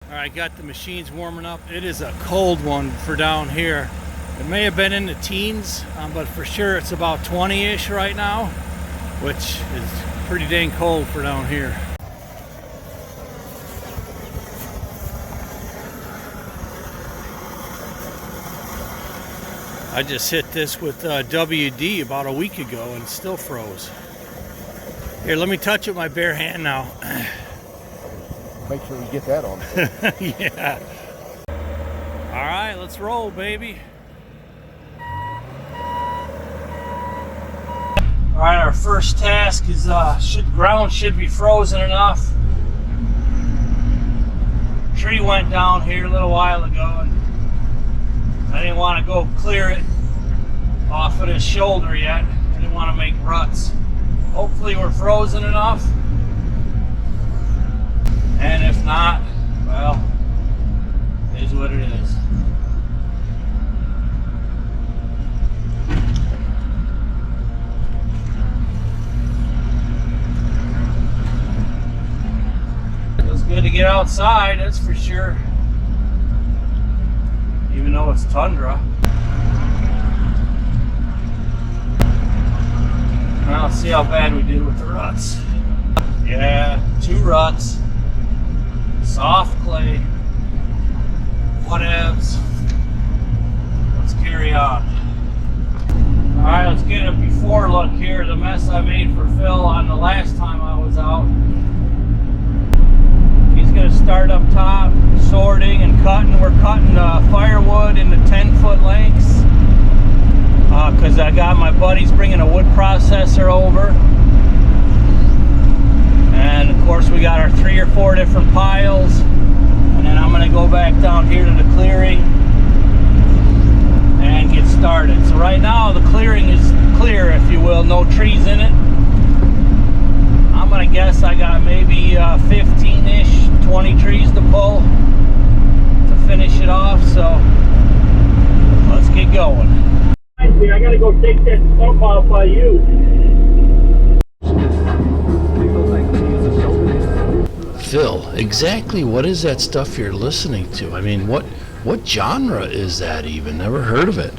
Alright, got the machines warming up. It is a cold one for down here. It may have been in the teens, but for sure it's about 20-ish right now, which is pretty dang cold for down here. I just hit this with WD about a week ago and it still froze. Here, let me touch it with my bare hand now. Make sure you get that on. Yeah. All right, let's roll, baby. All right, our first task is ground should be frozen enough. Tree went down here a little while ago, and I didn't want to go clear it off of this shoulder yet. I didn't want to make ruts. Hopefully, we're frozen enough. And if not, well, it is what it is. Feels good to get outside, that's for sure. Even though it's tundra. Well, let's see how bad we did with the ruts. Yeah, 2 ruts. Soft clay, whatevs. Let's carry on. Alright, let's get a before look here. The mess I made for Phil on the last time I was out. He's going to start up top, sorting and cutting. We're cutting firewood into 10-foot lengths. Because I got my buddies bringing a wood processor over. And of course we got our 3 or 4 different piles, and then I'm going to go back down here to the clearing and get started. So right now the clearing is clear, if you will, no trees in it. I'm going to guess I got maybe 15-ish, 20 trees to pull to finish it off, so let's get going. I got to go take that stump off by you. Phil, exactly what is that stuff you're listening to? I mean, what genre is that even? Never heard of it.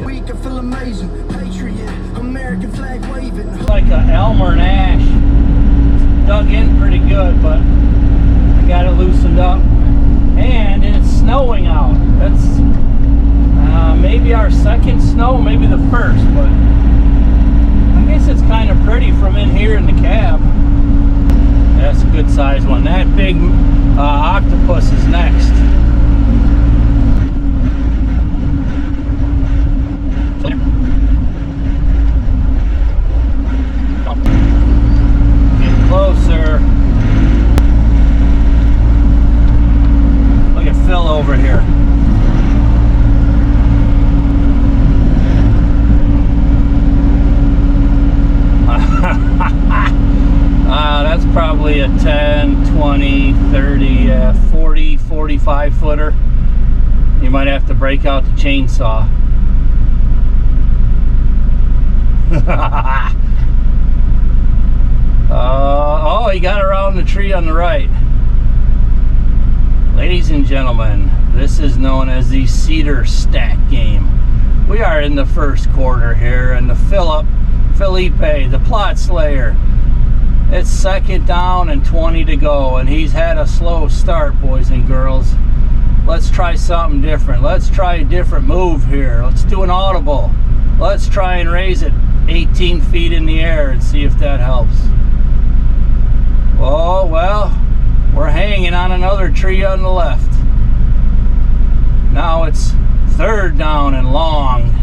We can feel amazing, patriot, American flag waving. Like a elm or an ash. Dug in pretty good, but I got it loosened up. And it's snowing out. That's maybe our second snow, maybe the first, but I guess it's kind of pretty from in here in the cab. That's a good size one. That big octopus is next. Get closer. Look at Phil over here. That's probably a 10, 20, 30, 40, 45 footer. You might have to break out the chainsaw. Oh, he got around the tree on the right. Ladies and gentlemen, this is known as the Cedar stack game. We are in the first quarter here, and the Felipe, the plot slayer. It's second down and 20 to go, and he's had a slow start, boys and girls. Let's try something different. Let's try a different move here. Let's do an audible. Let's try and raise it 18 feet in the air and see if that helps. Oh, well, we're hanging on another tree on the left. Now it's third down and long.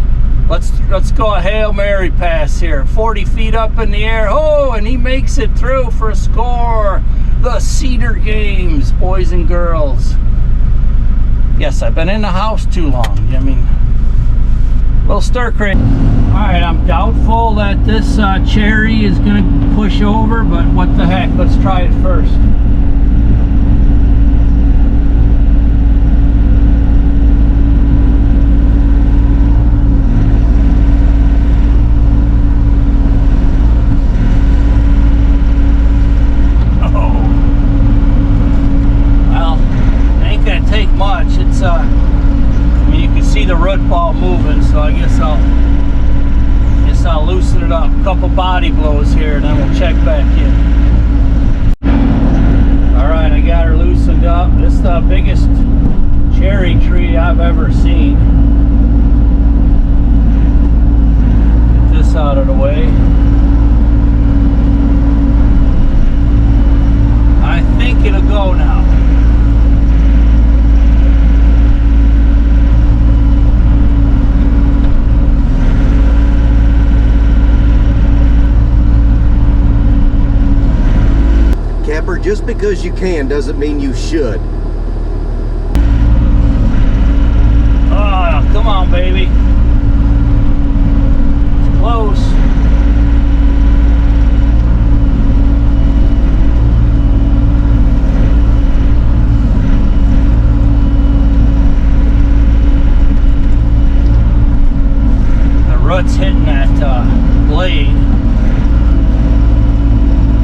Let's go a Hail Mary pass here. 40 feet up in the air. Oh, and he makes it through for a score. The Cedar games, boys and girls. Yes, I've been in the house too long. I mean, a little stir crazy. Alright, I'm doubtful that this cherry is going to push over, but what the heck. Let's try it first. the root ball moving, so I guess I'll loosen it up. A couple body blows here, and then we'll check back in. All right, I got her loosened up. This is the biggest cherry tree I've ever seen. Get this out of the way. I think it'll go now. Capper, just because you can doesn't mean you should. Oh, come on, baby. It's close. The root's hitting that blade.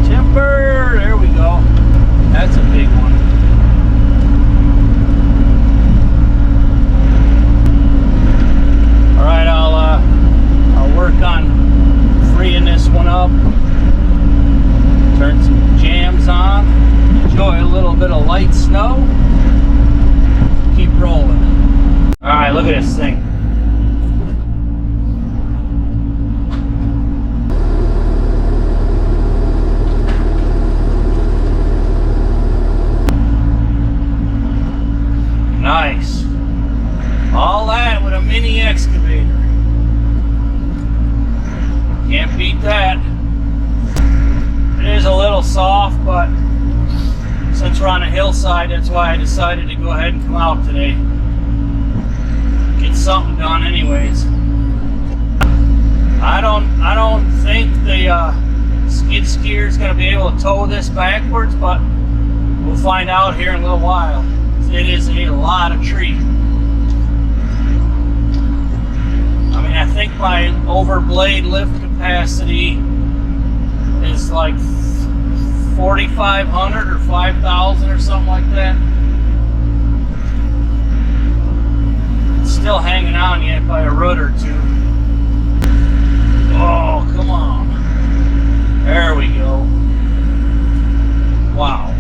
Timber, there we go. That's a big one. All right, I'll work on freeing this one up. Turn some jams on. Enjoy a little bit of light snow. Keep rolling. All right, look at this thing. Nice. All that with a mini excavator. Can't beat that. It is a little soft, but since we're on a hillside, that's why I decided to go ahead and come out today. Get something done anyways. I don't think the skid steer is going to be able to tow this backwards, but we'll find out here in a little while. It is a lot of tree. I mean, I think my overblade lift capacity is like 4,500 or 5,000 or something like that. It's still hanging on yet by a root or two. Oh, come on. There we go. Wow.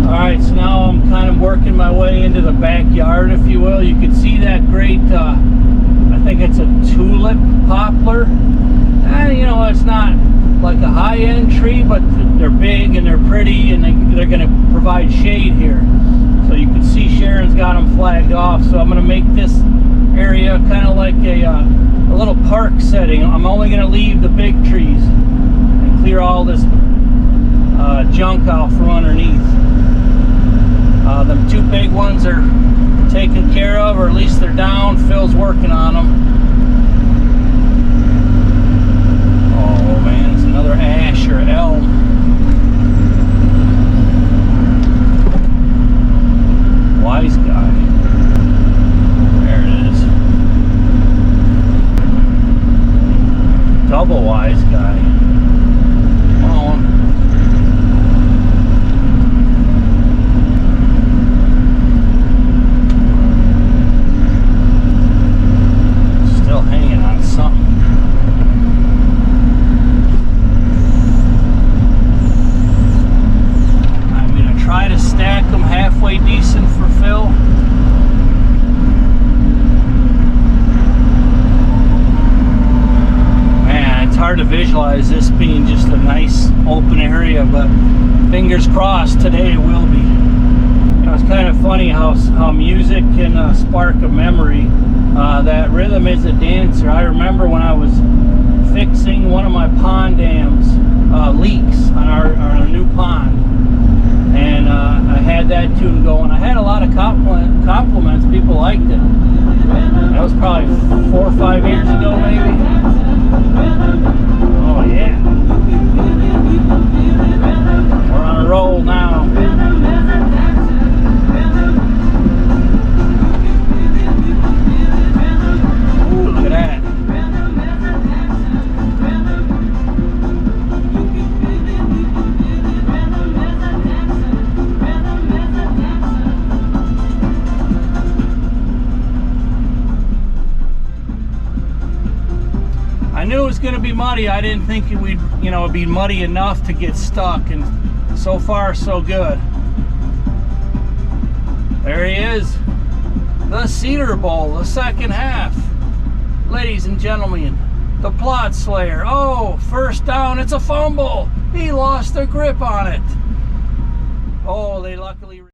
Alright, so now I'm kind of working my way into the backyard, if you will. You can see that great, I think it's a tulip poplar. And, you know, it's not like a high-end tree, but they're big and they're pretty, and they're going to provide shade here. So you can see Sharon's got them flagged off, so I'm going to make this area kind of like a little park setting. I'm only going to leave the big trees and clear all this junk out from underneath. Them two big ones are taken care of, or at least they're down. Phil's working on them. Oh man, it's another ash or elm. Wise guy. There it is. Double wise guy. Come on. visualize this being just a nice open area, but fingers crossed today it will be. You know, it's kind of funny how music can spark a memory. That rhythm is a dancer. I remember when I was fixing one of my pond dams leaks on our new pond, and I had that tune going. I had a lot of compliments. People liked it. That was probably 4 or 5 years ago, maybe. Oh yeah, we're on a roll now. Ooh, look at that. I knew it was going to be muddy. I didn't think it would, it'd be muddy enough to get stuck, and so far so good. There he is, the Cedar Bowl, the second half. Ladies and gentlemen, the Plot Slayer. Oh, first down, it's a fumble. He lost their grip on it. Oh, they lucked